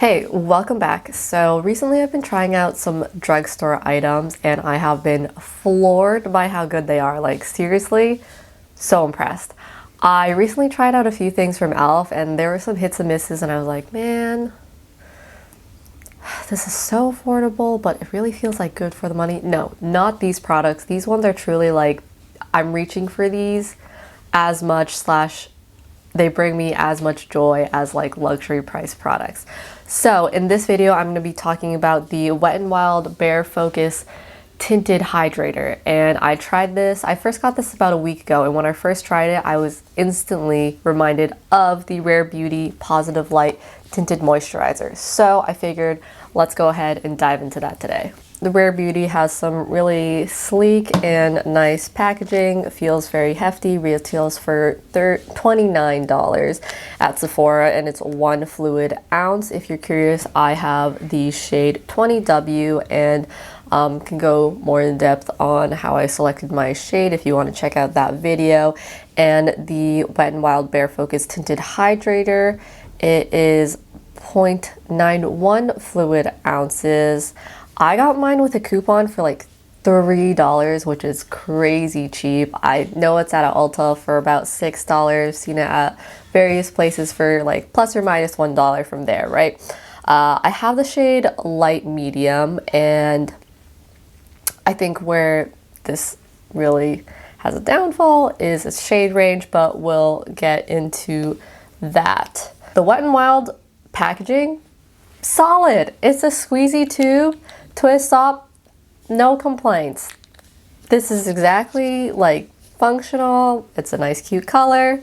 Hey, welcome back. So recently I've been trying out some drugstore items and I have been floored by how good they are. Like seriously, so impressed. I recently tried out a few things from e.l.f. and there were some hits and misses and I was like, man, this is so affordable, but it really feels like good for the money. No, not these products. These ones are truly like, I'm reaching for these as much slash they bring me as much joy as like luxury price products. So in this video, I'm going to be talking about the Wet n Wild Bare Focus Tinted Hydrator. And I tried this, I first got this about a week ago. And when I first tried it, I was instantly reminded of the Rare Beauty Positive Light Tinted Moisturizer. So I figured let's go ahead and dive into that today. The Rare Beauty has some really sleek and nice packaging. It feels very hefty. Retails for $29 at Sephora, and it's 1 fluid ounce. If you're curious, I have the shade 20W and can go more in depth on how I selected my shade if you want to check out that video. And the Wet n Wild Bare Focus Tinted Hydrator, it is 0.91 fluid ounces. I got mine with a coupon for like $3, which is crazy cheap. I know it's at Ulta for about $6, seen it at various places for like plus or minus $1 from there, right? I have the shade light medium, and I think where this really has a downfall is its shade range, but we'll get into that. The Wet n Wild packaging, solid. It's a squeezy tube. Twist top, no complaints. This is exactly like functional. It's a nice cute color.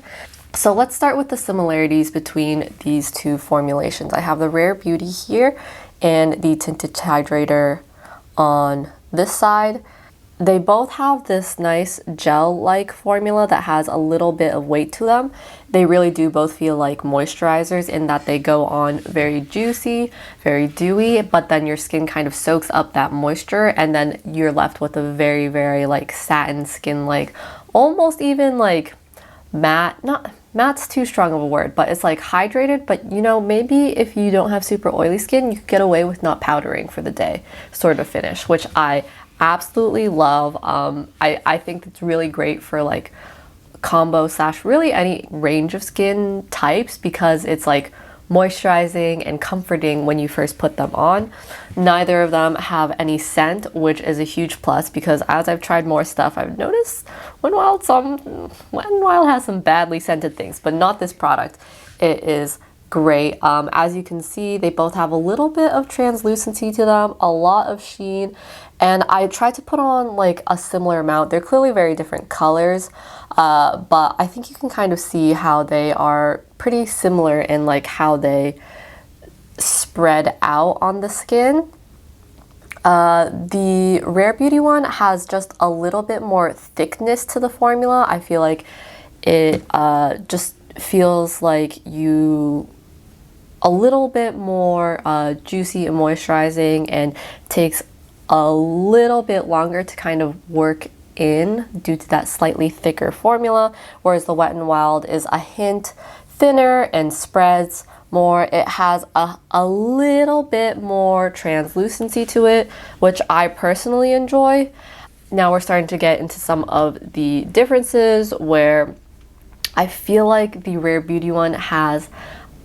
So let's start with the similarities between these two formulations. I have the Rare Beauty here and the Tinted Hydrator on this side. They both have this nice gel-like formula that has a little bit of weight to them. They really do both feel like moisturizers in that they go on very juicy, very dewy, but then your skin kind of soaks up that moisture and then you're left with a very, very like satin skin, like almost even like matte. Not matte's too strong of a word, but it's like hydrated, but you know, maybe if you don't have super oily skin, you could get away with not powdering for the day sort of finish, which I absolutely love. I think it's really great for like combo slash really any range of skin types because it's like moisturizing and comforting when you first put them on. Neither of them have any scent, which is a huge plus because as I've tried more stuff, I've noticed Wet n Wild has some badly scented things, but not this product. It is great. As you can see, they both have a little bit of translucency to them, a lot of sheen, and I tried to put on like a similar amount. They're clearly very different colors, but I think you can kind of see how they are pretty similar in like how they spread out on the skin. The Rare Beauty one has just a little bit more thickness to the formula. I feel like it just feels like a little bit more juicy and moisturizing and takes a little bit longer to kind of work in due to that slightly thicker formula, whereas the Wet n Wild is a hint thinner and spreads more. It has a little bit more translucency to it, which I personally enjoy. Now we're starting to get into some of the differences where I feel like the Rare Beauty one has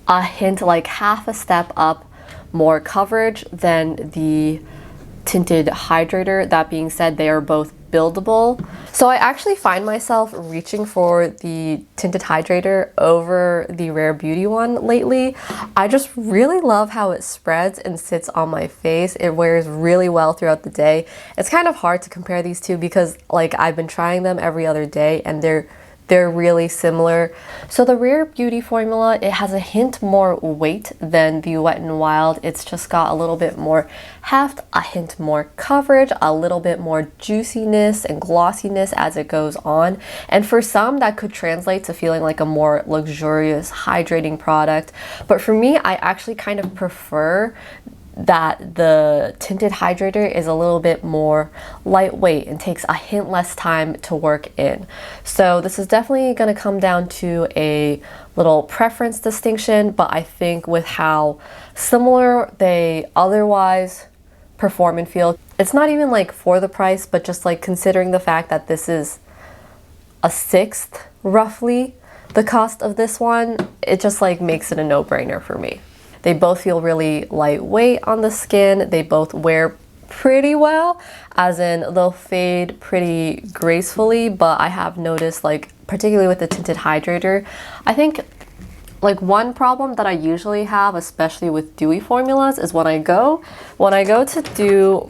a hint, like half a step up more coverage than the Tinted Hydrator. That being said, they are both buildable. So I actually find myself reaching for the Tinted Hydrator over the Rare Beauty one lately. I just really love how it spreads and sits on my face. It wears really well throughout the day. It's kind of hard to compare these two because like I've been trying them every other day and they're really similar. So the Rare Beauty formula, it has a hint more weight than the Wet n Wild. It's just got a little bit more heft, a hint more coverage, a little bit more juiciness and glossiness as it goes on. And for some, that could translate to feeling like a more luxurious, hydrating product. But for me, I actually kind of prefer that the Tinted Hydrator is a little bit more lightweight and takes a hint less time to work in. So this is definitely going to come down to a little preference distinction, but I think with how similar they otherwise perform and feel, it's not even like for the price, but just like considering the fact that this is a sixth roughly the cost of this one, it just like makes it a no-brainer for me. They both feel really lightweight on the skin. They both wear pretty well, as in they'll fade pretty gracefully, but I have noticed, like particularly with the Tinted Hydrator, I think like one problem that I usually have, especially with dewy formulas, is when I go to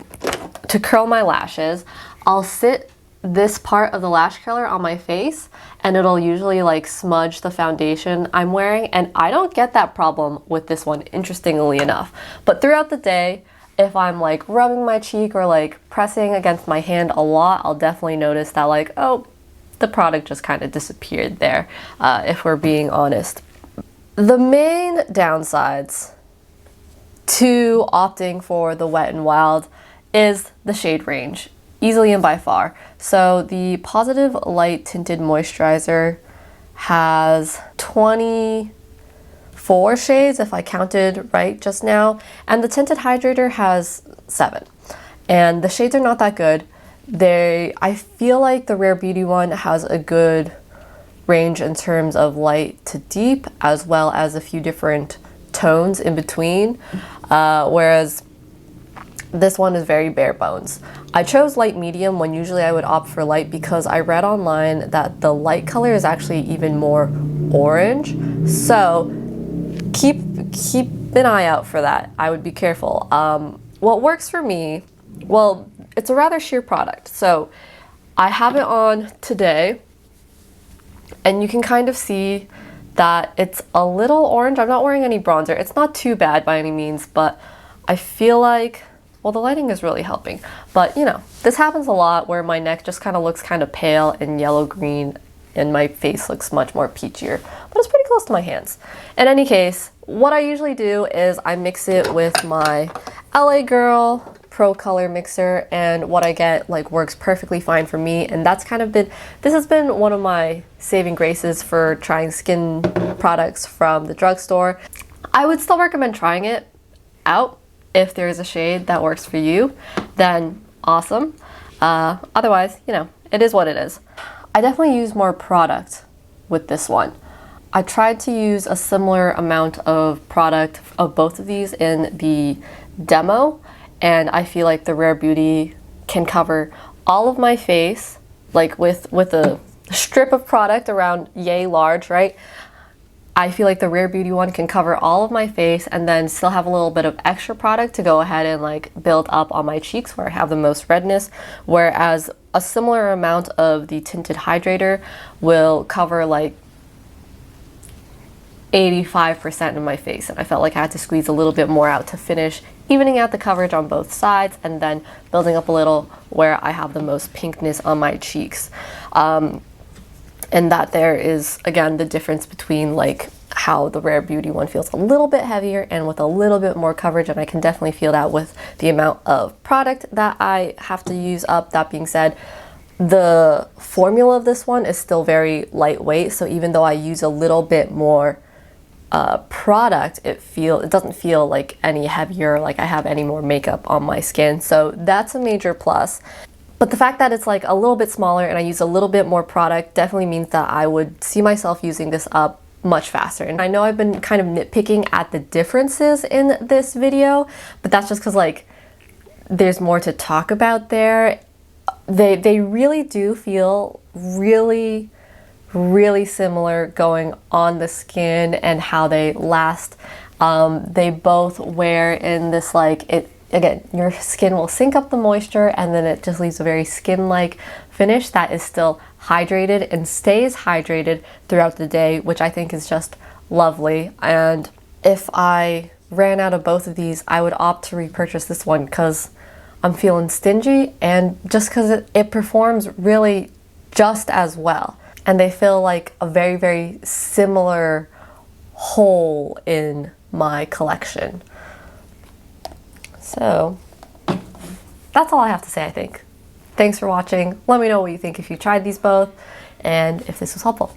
curl my lashes, I'll sit this part of the lash curler on my face and it'll usually like smudge the foundation I'm wearing, and I don't get that problem with this one, interestingly enough. But throughout the day, if I'm like rubbing my cheek or like pressing against my hand a lot, I'll definitely notice that like, oh, the product just kind of disappeared there, if we're being honest. The main downsides to opting for the Wet n Wild is the shade range, easily and by far. So the Positive Light Tinted Moisturizer has 24 shades, if I counted right just now, and the Tinted Hydrator has 7. And the shades are not that good. I feel like the Rare Beauty one has a good range in terms of light to deep, as well as a few different tones in between, whereas this one is very bare bones. I chose light medium when usually I would opt for light because I read online that the light color is actually even more orange. So keep an eye out for that. I would be careful. What works for me, well, it's a rather sheer product. So I have it on today and you can kind of see that it's a little orange. I'm not wearing any bronzer. It's not too bad by any means, but I feel like, well, the lighting is really helping, but you know, this happens a lot where my neck just kind of looks kind of pale and yellow-green and my face looks much more peachier, but it's pretty close to my hands. In any case, what I usually do is I mix it with my LA Girl Pro Color Mixer, and what I get like works perfectly fine for me, and that's kind of been, this has been one of my saving graces for trying skin products from the drugstore. I would still recommend trying it out. If there is a shade that works for you, then awesome. Otherwise, you know, it is what it is. I definitely use more product with this one. I tried to use a similar amount of product of both of these in the demo, and I feel like the Rare Beauty can cover all of my face, like with a strip of product around yay large, right? I feel like the Rare Beauty one can cover all of my face and then still have a little bit of extra product to go ahead and like build up on my cheeks where I have the most redness, whereas a similar amount of the Tinted Hydrator will cover like 85% of my face, and I felt like I had to squeeze a little bit more out to finish evening out the coverage on both sides and then building up a little where I have the most pinkness on my cheeks. And that there is, again, the difference between like how the Rare Beauty one feels a little bit heavier and with a little bit more coverage, and I can definitely feel that with the amount of product that I have to use up. That being said, the formula of this one is still very lightweight, so even though I use a little bit more product, it doesn't feel like any heavier, like I have any more makeup on my skin, so that's a major plus. But the fact that it's like a little bit smaller and I use a little bit more product definitely means that I would see myself using this up much faster. And I know I've been kind of nitpicking at the differences in this video, but that's just because like there's more to talk about there. They really do feel really similar going on the skin and how they last. They both wear in this like, again, your skin will sink up the moisture and then it just leaves a very skin-like finish that is still hydrated and stays hydrated throughout the day, which I think is just lovely. And if I ran out of both of these, I would opt to repurchase this one because I'm feeling stingy and just because it performs really just as well. And they feel like a very similar whole in my collection. So that's all I have to say, I think. Thanks for watching. Let me know what you think if you tried these both and if this was helpful.